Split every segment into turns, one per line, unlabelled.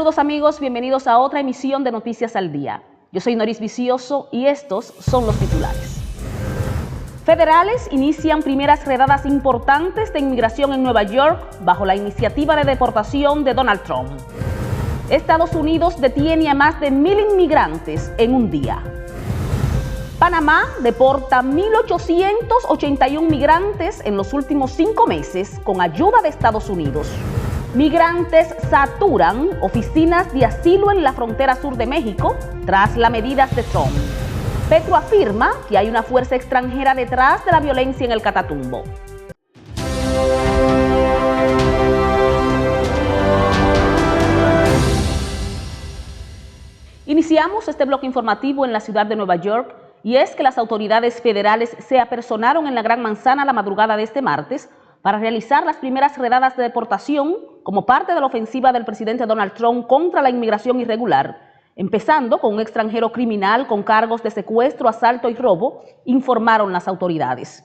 Saludos amigos, bienvenidos a otra emisión de Noticias al Día. Yo soy Noris Vicioso y estos son los titulares. Federales inician primeras redadas importantes de inmigración en Nueva York bajo la iniciativa de deportación de Donald Trump. Estados Unidos detiene a más de 1.000 inmigrantes en un día. Panamá deporta 1.881 migrantes en los últimos 5 meses con ayuda de Estados Unidos. Migrantes saturan oficinas de asilo en la frontera sur de México tras las medidas de Trump. Petro afirma que hay una fuerza extranjera detrás de la violencia en el Catatumbo. Iniciamos este bloque informativo en la ciudad de Nueva York y es que las autoridades federales se apersonaron en la Gran Manzana la madrugada de este martes para realizar las primeras redadas de deportación como parte de la ofensiva del presidente Donald Trump contra la inmigración irregular, empezando con un extranjero criminal con cargos de secuestro, asalto y robo, informaron las autoridades.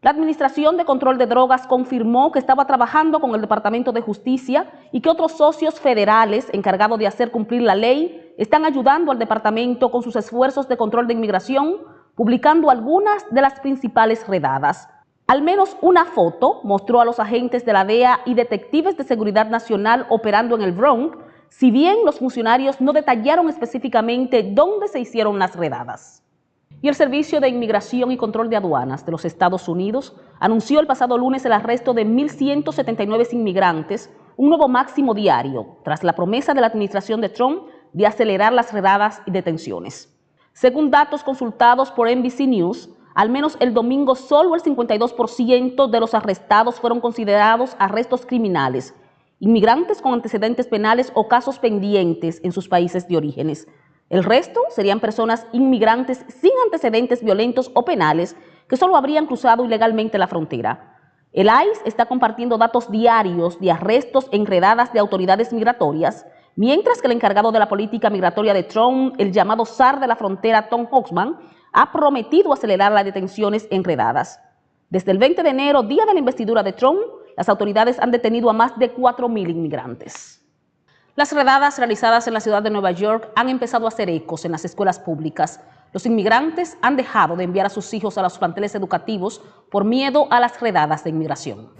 La Administración de Control de Drogas confirmó que estaba trabajando con el Departamento de Justicia y que otros socios federales encargados de hacer cumplir la ley están ayudando al departamento con sus esfuerzos de control de inmigración, publicando algunas de las principales redadas. Al menos una foto mostró a los agentes de la DEA y detectives de seguridad nacional operando en el Bronx, si bien los funcionarios no detallaron específicamente dónde se hicieron las redadas. Y el Servicio de Inmigración y Control de Aduanas de los Estados Unidos anunció el pasado lunes el arresto de 1.179 inmigrantes, un nuevo máximo diario, tras la promesa de la administración de Trump de acelerar las redadas y detenciones. Según datos consultados por NBC News, al menos el domingo solo el 52% de los arrestados fueron considerados arrestos criminales, inmigrantes con antecedentes penales o casos pendientes en sus países de orígenes. El resto serían personas inmigrantes sin antecedentes violentos o penales que solo habrían cruzado ilegalmente la frontera. El ICE está compartiendo datos diarios de arrestos en redadas de autoridades migratorias, mientras que el encargado de la política migratoria de Trump, el llamado zar de la frontera Tom Hochman, ha prometido acelerar las detenciones en redadas. Desde el 20 de enero, día de la investidura de Trump, las autoridades han detenido a más de 4.000 inmigrantes. Las redadas realizadas en la ciudad de Nueva York han empezado a hacer ecos en las escuelas públicas. Los inmigrantes han dejado de enviar a sus hijos a los planteles educativos por miedo a las redadas de inmigración.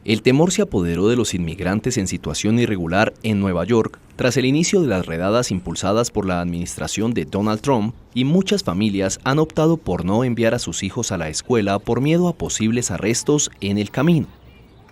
El temor se apoderó de los inmigrantes en situación irregular en Nueva York tras el inicio de las redadas impulsadas por la administración de Donald Trump, y muchas familias han optado por no enviar a sus hijos a la escuela por miedo a posibles arrestos en el camino.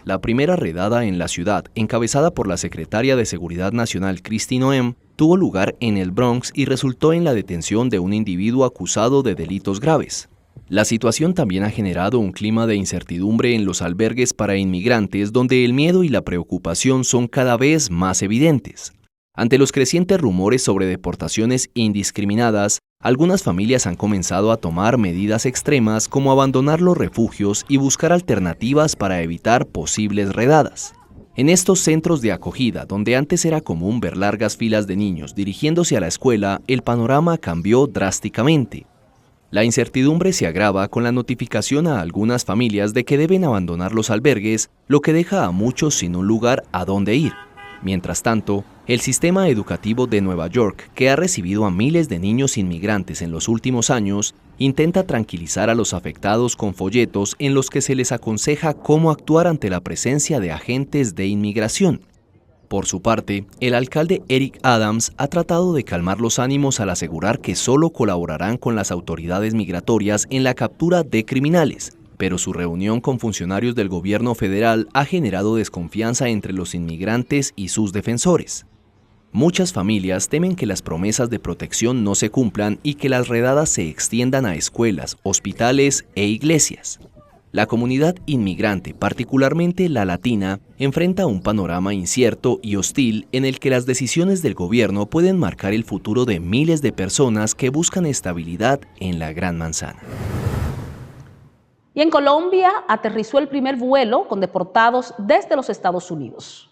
La primera redada en la ciudad, encabezada por la secretaria de Seguridad Nacional Kristi Noem, tuvo lugar en el Bronx y resultó en la detención de un individuo acusado de delitos graves. La situación también ha generado un clima de incertidumbre en los albergues para inmigrantes, donde el miedo y la preocupación son cada vez más evidentes. Ante los crecientes rumores sobre deportaciones indiscriminadas, algunas familias han comenzado a tomar medidas extremas como abandonar los refugios y buscar alternativas para evitar posibles redadas. En estos centros de acogida, donde antes era común ver largas filas de niños dirigiéndose a la escuela, el panorama cambió drásticamente. La incertidumbre se agrava con la notificación a algunas familias de que deben abandonar los albergues, lo que deja a muchos sin un lugar a dónde ir. Mientras tanto, el sistema educativo de Nueva York, que ha recibido a miles de niños inmigrantes en los últimos años, intenta tranquilizar a los afectados con folletos en los que se les aconseja cómo actuar ante la presencia de agentes de inmigración. Por su parte, el alcalde Eric Adams ha tratado de calmar los ánimos al asegurar que solo colaborarán con las autoridades migratorias en la captura de criminales, pero su reunión con funcionarios del gobierno federal ha generado desconfianza entre los inmigrantes y sus defensores. Muchas familias temen que las promesas de protección no se cumplan y que las redadas se extiendan a escuelas, hospitales e iglesias. La comunidad inmigrante, particularmente la latina, enfrenta un panorama incierto y hostil en el que las decisiones del gobierno pueden marcar el futuro de miles de personas que buscan estabilidad en la Gran Manzana.
Y en Colombia aterrizó el primer vuelo con deportados desde los Estados Unidos.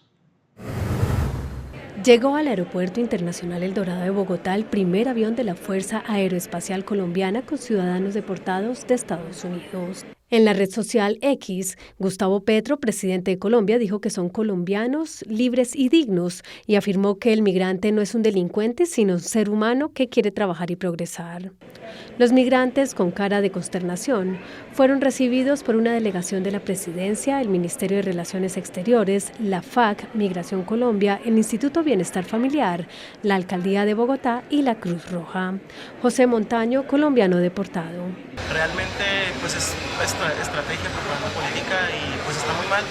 Llegó al Aeropuerto Internacional El Dorado de Bogotá el primer avión de la Fuerza Aeroespacial Colombiana con ciudadanos deportados de Estados Unidos. En la red social X, Gustavo Petro, presidente de Colombia, dijo que son colombianos libres y dignos y afirmó que el migrante no es un delincuente, sino un ser humano que quiere trabajar y progresar. Los migrantes, con cara de consternación, fueron recibidos por una delegación de la Presidencia, el Ministerio de Relaciones Exteriores, la FAC, Migración Colombia, el Instituto Bienestar Familiar, la Alcaldía de Bogotá y la Cruz Roja. José Montaño, colombiano deportado.
Realmente pues es estrategia, propaganda política y pues está muy mal.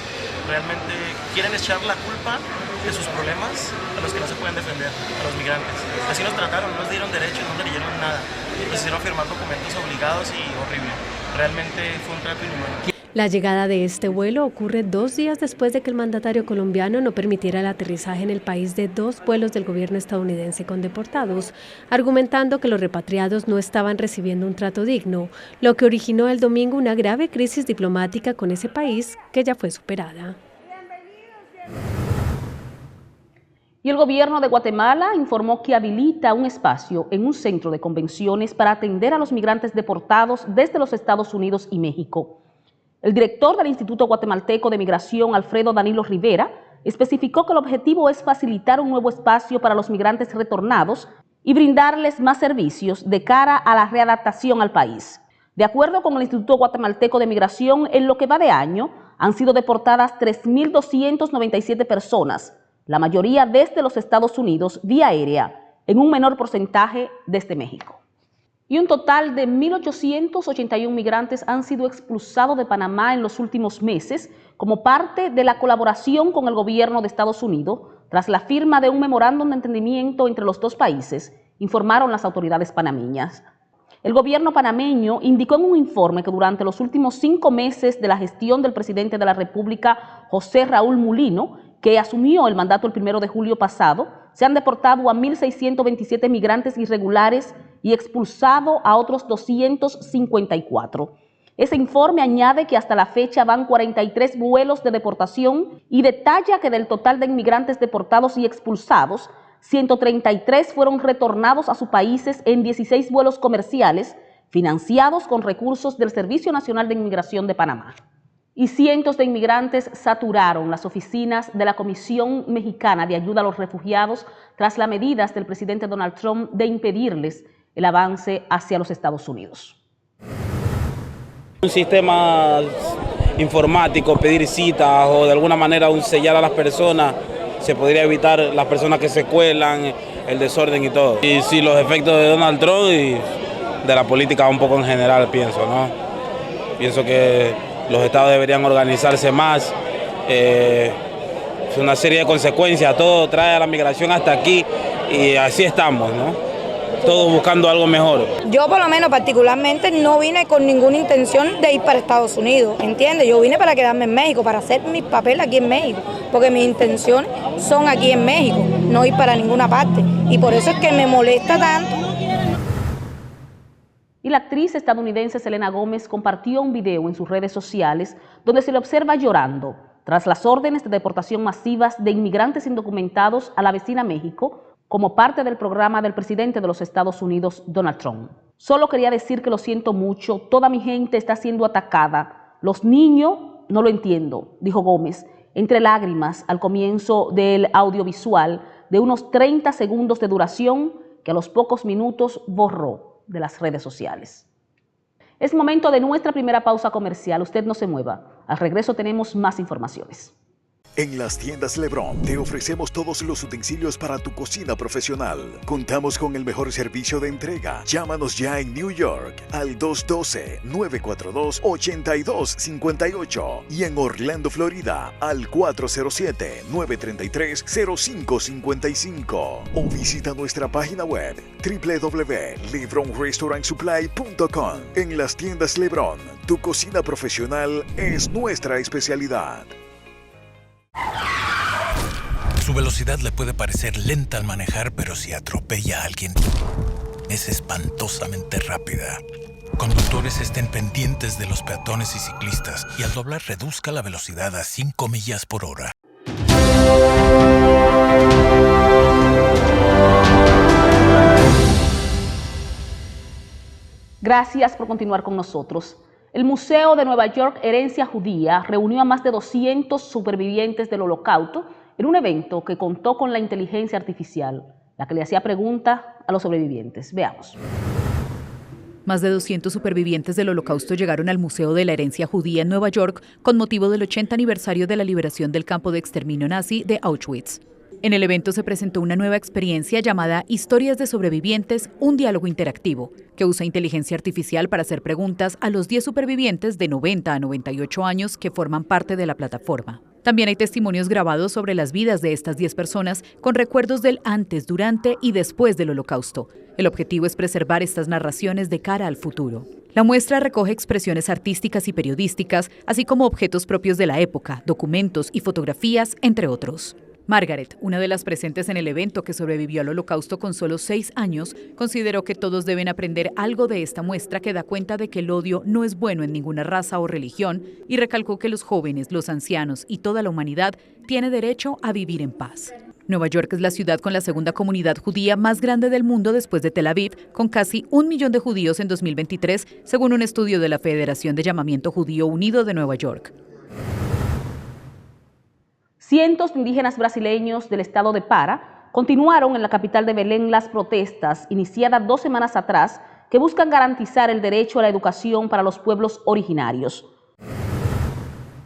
Realmente quieren echar la culpa de sus problemas a los que no se pueden defender, a los migrantes. Así nos trataron, no nos dieron derechos, no nos leyeron nada. Nos hicieron firmar documentos obligados y horrible. Realmente fue un trato inhumano.
La llegada de este vuelo ocurre 2 días después de que el mandatario colombiano no permitiera el aterrizaje en el país de 2 vuelos del gobierno estadounidense con deportados, argumentando que los repatriados no estaban recibiendo un trato digno, lo que originó el domingo una grave crisis diplomática con ese país que ya fue superada.
Y el gobierno de Guatemala informó que habilita un espacio en un centro de convenciones para atender a los migrantes deportados desde los Estados Unidos y México. El director del Instituto Guatemalteco de Migración, Alfredo Danilo Rivera, especificó que el objetivo es facilitar un nuevo espacio para los migrantes retornados y brindarles más servicios de cara a la readaptación al país. De acuerdo con el Instituto Guatemalteco de Migración, en lo que va de año han sido deportadas 3.297 personas, la mayoría desde los Estados Unidos vía aérea, en un menor porcentaje desde México. Y un total de 1.881 migrantes han sido expulsados de Panamá en los últimos meses como parte de la colaboración con el gobierno de Estados Unidos tras la firma de un memorándum de entendimiento entre los dos países, informaron las autoridades panameñas. El gobierno panameño indicó en un informe que durante los últimos 5 meses de la gestión del presidente de la República, José Raúl Mulino, que asumió el mandato el 1 de julio pasado, se han deportado a 1.627 migrantes irregulares y expulsado a otros 254. Ese informe añade que hasta la fecha van 43 vuelos de deportación y detalla que del total de inmigrantes deportados y expulsados, 133 fueron retornados a sus países en 16 vuelos comerciales financiados con recursos del Servicio Nacional de Inmigración de Panamá. Y cientos de inmigrantes saturaron las oficinas de la Comisión Mexicana de Ayuda a los Refugiados tras las medidas del presidente Donald Trump de impedirles el avance hacia los Estados Unidos.
Un sistema informático, pedir citas o de alguna manera un sellar a las personas, se podría evitar las personas que se cuelan, el desorden y todo. Y sí, los efectos de Donald Trump y de la política un poco en general, pienso, ¿no? Pienso que los estados deberían organizarse más. Es una serie de consecuencias, todo trae a la migración hasta aquí y así estamos, ¿no? Todos buscando algo mejor.
Yo por lo menos particularmente no vine con ninguna intención de ir para Estados Unidos, ¿entiendes? Yo vine para quedarme en México, para hacer mis papeles aquí en México, porque mis intenciones son aquí en México, no ir para ninguna parte, y por eso es que me molesta tanto.
Y la actriz estadounidense Selena Gómez compartió un video en sus redes sociales donde se le observa llorando tras las órdenes de deportación masivas de inmigrantes indocumentados a la vecina México como parte del programa del presidente de los Estados Unidos, Donald Trump. Solo quería decir que lo siento mucho, toda mi gente está siendo atacada, los niños no lo entiendo, dijo Gómez, entre lágrimas al comienzo del audiovisual de unos 30 segundos de duración que a los pocos minutos borró de las redes sociales. Es momento de nuestra primera pausa comercial. Usted no se mueva. Al regreso tenemos más informaciones.
En las tiendas LeBron te ofrecemos todos los utensilios para tu cocina profesional. Contamos con el mejor servicio de entrega. Llámanos ya en New York al 212-942-8258 y en Orlando, Florida al 407-933-0555 o visita nuestra página web www.lebronrestaurantsupply.com. En las tiendas LeBron, tu cocina profesional es nuestra especialidad.
Su velocidad le puede parecer lenta al manejar, pero si atropella a alguien, es espantosamente rápida. Conductores estén pendientes de los peatones y ciclistas y al doblar reduzca la velocidad a 5 millas por hora.
Gracias por continuar con nosotros. El Museo de Nueva York Herencia Judía reunió a más de 200 supervivientes del Holocausto en un evento que contó con la inteligencia artificial, la que le hacía preguntas a los sobrevivientes. Veamos.
Más de 200 supervivientes del Holocausto llegaron al Museo de la Herencia Judía en Nueva York con motivo del 80 aniversario de la liberación del campo de exterminio nazi de Auschwitz. En el evento se presentó una nueva experiencia llamada Historias de Sobrevivientes, un diálogo interactivo, que usa inteligencia artificial para hacer preguntas a los 10 supervivientes de 90 a 98 años que forman parte de la plataforma. También hay testimonios grabados sobre las vidas de estas 10 personas con recuerdos del antes, durante y después del Holocausto. El objetivo es preservar estas narraciones de cara al futuro. La muestra recoge expresiones artísticas y periodísticas, así como objetos propios de la época, documentos y fotografías, entre otros. Margaret, una de las presentes en el evento que sobrevivió al Holocausto con solo 6 años, consideró que todos deben aprender algo de esta muestra que da cuenta de que el odio no es bueno en ninguna raza o religión y recalcó que los jóvenes, los ancianos y toda la humanidad tiene derecho a vivir en paz. Nueva York es la ciudad con la segunda comunidad judía más grande del mundo después de Tel Aviv, con casi 1 millón de judíos en 2023, según un estudio de la Federación de Llamamiento Judío Unido de Nueva York.
Cientos de indígenas brasileños del estado de Pará continuaron en la capital de Belén las protestas iniciadas 2 semanas atrás que buscan garantizar el derecho a la educación para los pueblos originarios.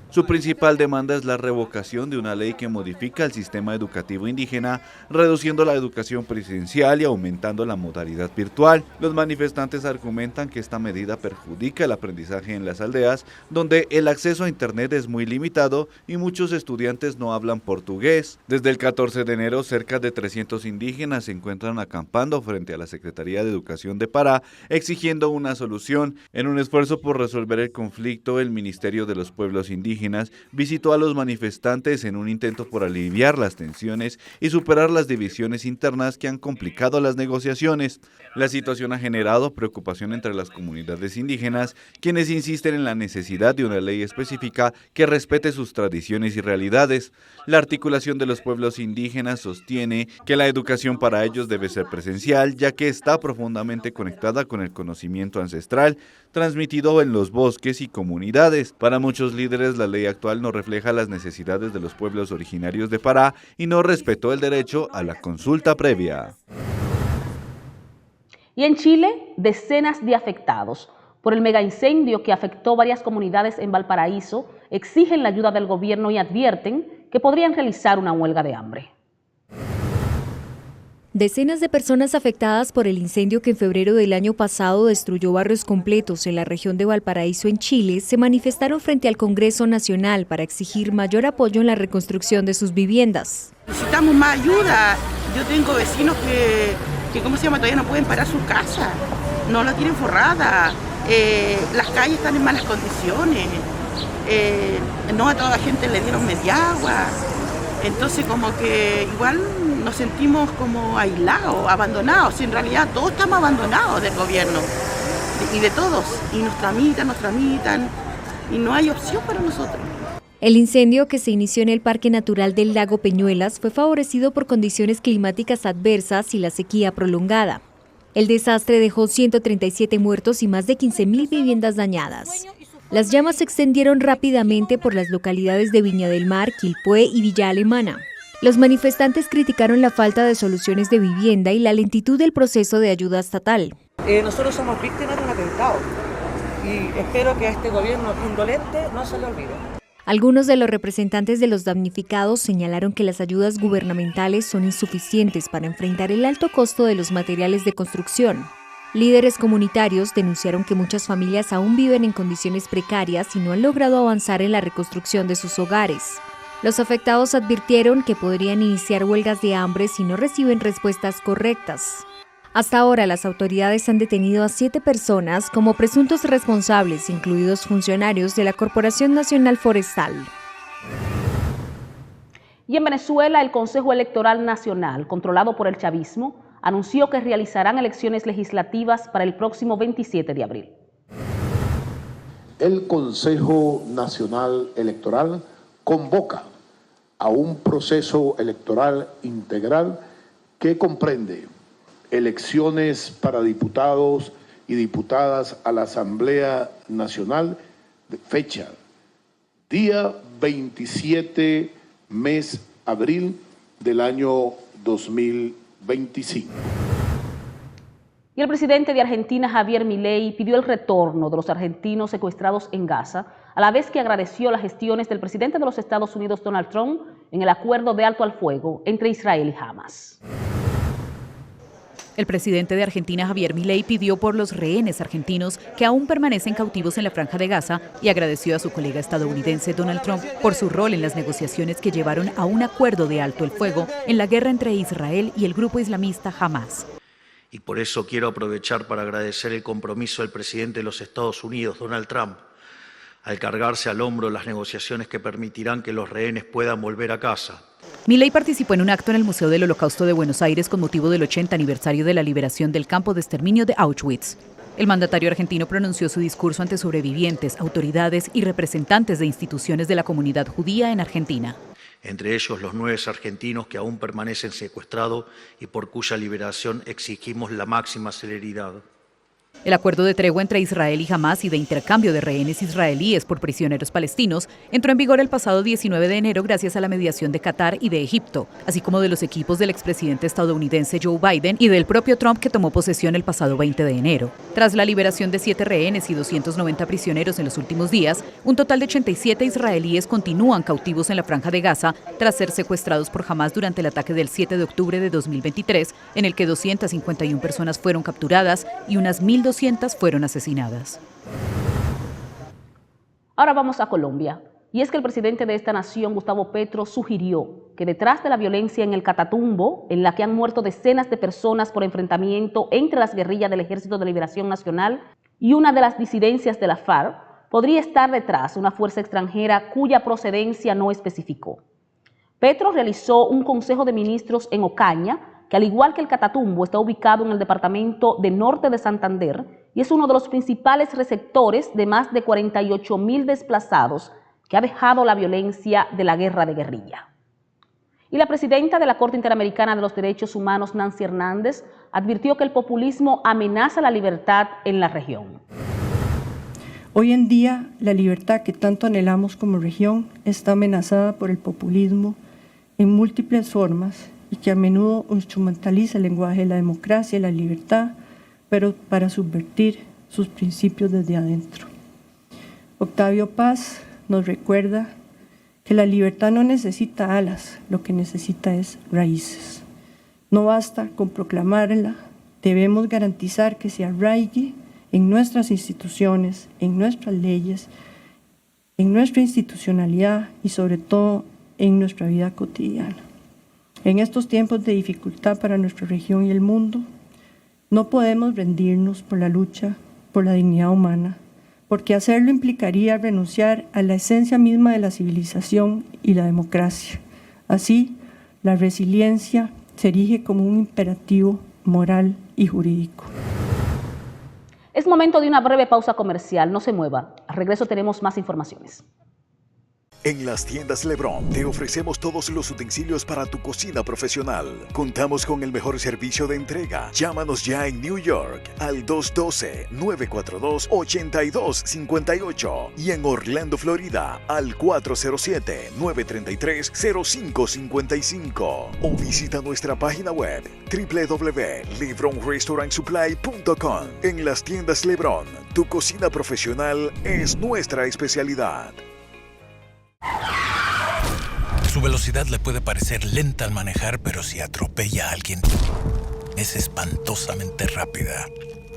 Su principal demanda es la revocación de una ley que modifica el sistema educativo indígena, reduciendo la educación presencial y aumentando la modalidad virtual. Los manifestantes argumentan que esta medida perjudica el aprendizaje en las aldeas, donde el acceso a Internet es muy limitado y muchos estudiantes no hablan portugués. Desde el 14 de enero, cerca de 300 indígenas se encuentran acampando frente a la Secretaría de Educación de Pará, exigiendo una solución. En un esfuerzo por resolver el conflicto, el Ministerio de los Pueblos Indígenas visitó a los manifestantes en un intento por aliviar las tensiones y superar las divisiones internas que han complicado las negociaciones. La situación ha generado preocupación entre las comunidades indígenas, quienes insisten en la necesidad de una ley específica que respete sus tradiciones y realidades. La articulación de los pueblos indígenas sostiene que la educación para ellos debe ser presencial, ya que está profundamente conectada con el conocimiento ancestral, transmitido en los bosques y comunidades. Para muchos líderes, la ley actual no refleja las necesidades de los pueblos originarios de Pará y no respetó el derecho a la consulta previa.
Y en Chile, decenas de afectados por el megaincendio que afectó varias comunidades en Valparaíso exigen la ayuda del gobierno y advierten que podrían realizar una huelga de hambre.
Decenas de personas afectadas por el incendio que en febrero del año pasado destruyó barrios completos en la región de Valparaíso, en Chile, se manifestaron frente al Congreso Nacional para exigir mayor apoyo en la reconstrucción de sus viviendas.
Necesitamos más ayuda. Yo tengo vecinos que todavía no pueden parar su casa, no la tienen forrada, las calles están en malas condiciones, no a toda la gente le dieron media agua. Entonces como que igual nos sentimos como aislados, abandonados. En realidad todos estamos abandonados del gobierno y de todos. Y nos tramitan y no hay opción para nosotros.
El incendio, que se inició en el Parque Natural del Lago Peñuelas, fue favorecido por condiciones climáticas adversas y la sequía prolongada. El desastre dejó 137 muertos y más de 15.000 viviendas dañadas. Las llamas se extendieron rápidamente por las localidades de Viña del Mar, Quilpué y Villa Alemana. Los manifestantes criticaron la falta de soluciones de vivienda y la lentitud del proceso de ayuda estatal.
Nosotros somos víctimas de un atentado y espero que a este gobierno indolente no se le olvide.
Algunos de los representantes de los damnificados señalaron que las ayudas gubernamentales son insuficientes para enfrentar el alto costo de los materiales de construcción. Líderes comunitarios denunciaron que muchas familias aún viven en condiciones precarias y no han logrado avanzar en la reconstrucción de sus hogares. Los afectados advirtieron que podrían iniciar huelgas de hambre si no reciben respuestas correctas. Hasta ahora, las autoridades han detenido a 7 personas como presuntos responsables, incluidos funcionarios de la Corporación Nacional Forestal.
Y en Venezuela, el Consejo Electoral Nacional, controlado por el chavismo, anunció que realizarán elecciones legislativas para el próximo 27 de abril.
El Consejo Nacional Electoral convoca a un proceso electoral integral que comprende elecciones para diputados y diputadas a la Asamblea Nacional, fecha, día 27, mes abril del año 2025.
Y el presidente de Argentina, Javier Milei, pidió el retorno de los argentinos secuestrados en Gaza, a la vez que agradeció las gestiones del presidente de los Estados Unidos, Donald Trump, en el acuerdo de alto al fuego entre Israel y Hamas.
El presidente de Argentina, Javier Milei, pidió por los rehenes argentinos que aún permanecen cautivos en la Franja de Gaza y agradeció a su colega estadounidense Donald Trump por su rol en las negociaciones que llevaron a un acuerdo de alto el fuego en la guerra entre Israel y el grupo islamista Hamas.
Y por eso quiero aprovechar para agradecer el compromiso del presidente de los Estados Unidos, Donald Trump, al cargarse al hombro las negociaciones que permitirán que los rehenes puedan volver a casa.
Milei participó en un acto en el Museo del Holocausto de Buenos Aires con motivo del 80 aniversario de la liberación del campo de exterminio de Auschwitz. El mandatario argentino pronunció su discurso ante sobrevivientes, autoridades y representantes de instituciones de la comunidad judía en Argentina.
Entre ellos los 9 argentinos que aún permanecen secuestrados y por cuya liberación exigimos la máxima celeridad.
El acuerdo de tregua entre Israel y Hamas y de intercambio de rehenes israelíes por prisioneros palestinos entró en vigor el pasado 19 de enero gracias a la mediación de Qatar y de Egipto, así como de los equipos del expresidente estadounidense Joe Biden y del propio Trump, que tomó posesión el pasado 20 de enero. Tras la liberación de 7 rehenes y 290 prisioneros en los últimos días, un total de 87 israelíes continúan cautivos en la Franja de Gaza tras ser secuestrados por Hamas durante el ataque del 7 de octubre de 2023, en el que 251 personas fueron capturadas y unas 1.200 fueron asesinadas.
Ahora vamos a Colombia. Y es que el presidente de esta nación, Gustavo Petro, sugirió que detrás de la violencia en el Catatumbo, en la que han muerto decenas de personas por enfrentamiento entre las guerrillas del Ejército de Liberación Nacional y una de las disidencias de la FARC, podría estar detrás una fuerza extranjera cuya procedencia no especificó. Petro realizó un consejo de ministros en Ocaña, que al igual que el Catatumbo está ubicado en el departamento de Norte de Santander y es uno de los principales receptores de más de 48.000 desplazados que ha dejado la violencia de la guerra de guerrilla. Y la presidenta de la Corte Interamericana de los Derechos Humanos, Nancy Hernández, advirtió que el populismo amenaza la libertad en la región.
Hoy en día, la libertad que tanto anhelamos como región está amenazada por el populismo en múltiples formas y que a menudo instrumentaliza el lenguaje de la democracia y la libertad, pero para subvertir sus principios desde adentro. Octavio Paz nos recuerda que la libertad no necesita alas, lo que necesita es raíces. No basta con proclamarla, debemos garantizar que se arraigue en nuestras instituciones, en nuestras leyes, en nuestra institucionalidad y sobre todo en nuestra vida cotidiana. En estos tiempos de dificultad para nuestra región y el mundo, no podemos rendirnos por la lucha por la dignidad humana, porque hacerlo implicaría renunciar a la esencia misma de la civilización y la democracia. Así, la resiliencia se erige como un imperativo moral y jurídico.
Es momento de una breve pausa comercial, no se mueva. Al regreso tenemos más informaciones.
En las tiendas Lebrón te ofrecemos todos los utensilios para tu cocina profesional. Contamos con el mejor servicio de entrega. Llámanos ya en New York al 212-942-8258 y en Orlando, Florida al 407-933-0555 o visita nuestra página web www.lebronrestaurantsupply.com. En las tiendas Lebrón, tu cocina profesional es nuestra especialidad.
Su velocidad le puede parecer lenta al manejar, pero si atropella a alguien, es espantosamente rápida.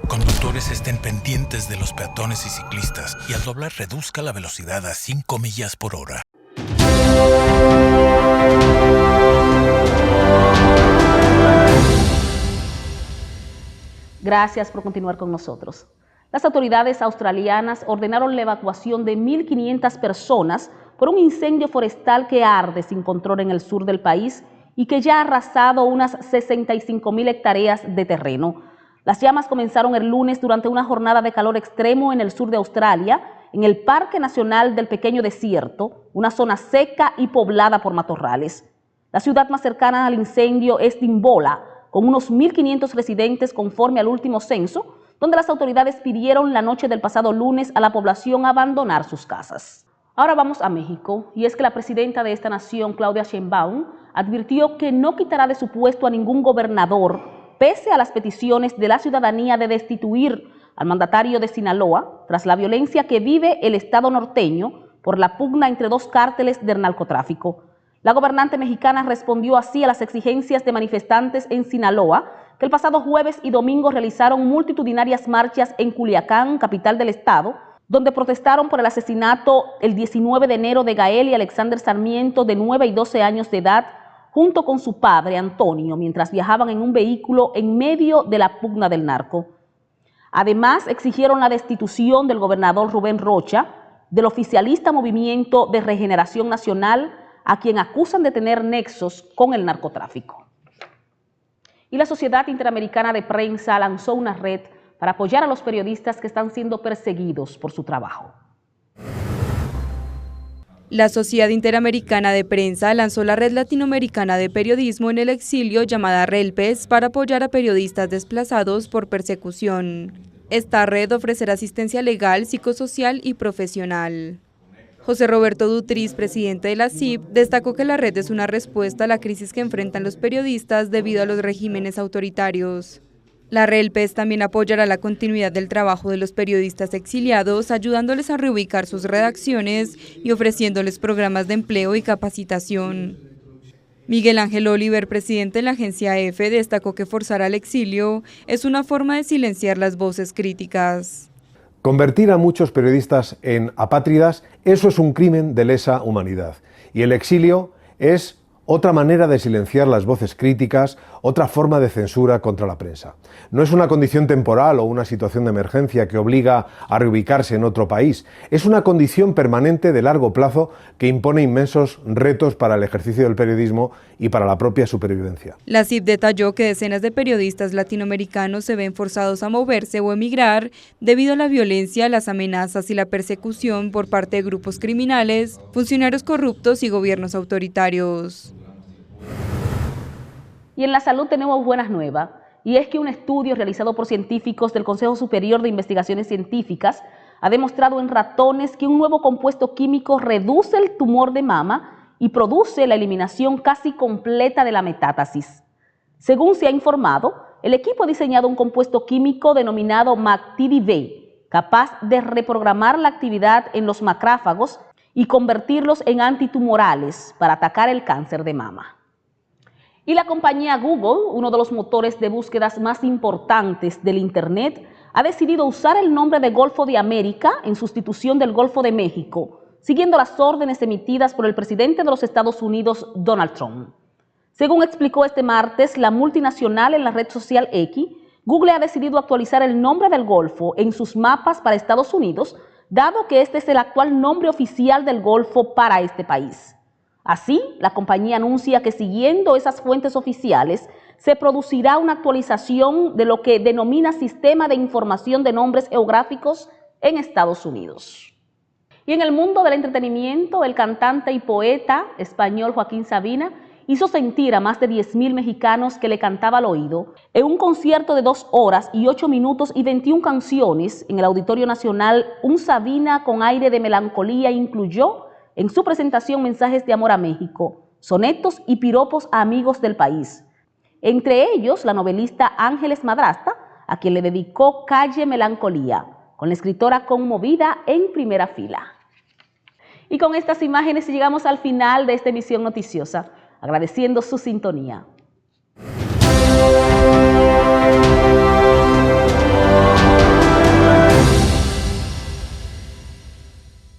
Conductores, estén pendientes de los peatones y ciclistas y al doblar reduzca la velocidad a 5 millas por hora.
Gracias por continuar con nosotros. Las autoridades australianas ordenaron la evacuación de 1.500 personas por un incendio forestal que arde sin control en el sur del país y que ya ha arrasado unas 65.000 hectáreas de terreno. Las llamas comenzaron el lunes durante una jornada de calor extremo en el sur de Australia, en el Parque Nacional del Pequeño Desierto, una zona seca y poblada por matorrales. La ciudad más cercana al incendio es Dimbola, con unos 1.500 residentes conforme al último censo, donde las autoridades pidieron la noche del pasado lunes a la población abandonar sus casas. Ahora vamos a México, y es que la presidenta de esta nación, Claudia Sheinbaum, advirtió que no quitará de su puesto a ningún gobernador, pese a las peticiones de la ciudadanía de destituir al mandatario de Sinaloa, tras la violencia que vive el estado norteño por la pugna entre dos cárteles del narcotráfico. La gobernante mexicana respondió así a las exigencias de manifestantes en Sinaloa, que el pasado jueves y domingo realizaron multitudinarias marchas en Culiacán, capital del estado, donde protestaron por el asesinato el 19 de enero de Gael y Alexander Sarmiento, de 9 y 12 años de edad, junto con su padre, Antonio, mientras viajaban en un vehículo en medio de la pugna del narco. Además, exigieron la destitución del gobernador Rubén Rocha, del oficialista Movimiento de Regeneración Nacional, a quien acusan de tener nexos con el narcotráfico. Y la Sociedad Interamericana de Prensa lanzó una red para apoyar a los periodistas que están siendo perseguidos por su trabajo.
La Sociedad Interamericana de Prensa lanzó la Red Latinoamericana de Periodismo en el Exilio, llamada RELPES, para apoyar a periodistas desplazados por persecución. Esta red ofrecerá asistencia legal, psicosocial y profesional. José Roberto Dutriz, presidente de la CIP, destacó que la red es una respuesta a la crisis que enfrentan los periodistas debido a los regímenes autoritarios. La RELPES también apoyará la continuidad del trabajo de los periodistas exiliados, ayudándoles a reubicar sus redacciones y ofreciéndoles programas de empleo y capacitación. Miguel Ángel Oliver, presidente de la agencia EFE, destacó que forzar al exilio es una forma de silenciar las voces críticas.
Convertir a muchos periodistas en apátridas, eso es un crimen de lesa humanidad. Y el exilio es otra manera de silenciar las voces críticas, otra forma de censura contra la prensa. No es una condición temporal o una situación de emergencia que obliga a reubicarse en otro país. Es una condición permanente de largo plazo que impone inmensos retos para el ejercicio del periodismo y para la propia supervivencia.
La CIP detalló que decenas de periodistas latinoamericanos se ven forzados a moverse o emigrar debido a la violencia, las amenazas y la persecución por parte de grupos criminales, funcionarios corruptos y gobiernos autoritarios.
Y en la salud tenemos buenas nuevas, y es que un estudio realizado por científicos del Consejo Superior de Investigaciones Científicas ha demostrado en ratones que un nuevo compuesto químico reduce el tumor de mama y produce la eliminación casi completa de la metástasis. Según se ha informado, el equipo ha diseñado un compuesto químico denominado MACTDV, capaz de reprogramar la actividad en los macrófagos y convertirlos en antitumorales para atacar el cáncer de mama. Y la compañía Google, uno de los motores de búsquedas más importantes del Internet, ha decidido usar el nombre de Golfo de América en sustitución del Golfo de México, siguiendo las órdenes emitidas por el presidente de los Estados Unidos, Donald Trump. Según explicó este martes la multinacional en la red social X, Google ha decidido actualizar el nombre del Golfo en sus mapas para Estados Unidos, dado que este es el actual nombre oficial del Golfo para este país. Así, la compañía anuncia que siguiendo esas fuentes oficiales, se producirá una actualización de lo que denomina Sistema de Información de Nombres Geográficos en Estados Unidos. Y en el mundo del entretenimiento, el cantante y poeta español Joaquín Sabina hizo sentir a más de 10,000 mexicanos que le cantaba al oído en un concierto de 2 horas y 8 minutos y 21 canciones en el Auditorio Nacional. Un Sabina con aire de melancolía incluyó en su presentación mensajes de amor a México, sonetos y piropos a amigos del país. Entre ellos, la novelista Ángeles Madrasta, a quien le dedicó Calle Melancolía, con la escritora conmovida en primera fila. Y con estas imágenes llegamos al final de esta emisión noticiosa, agradeciendo su sintonía.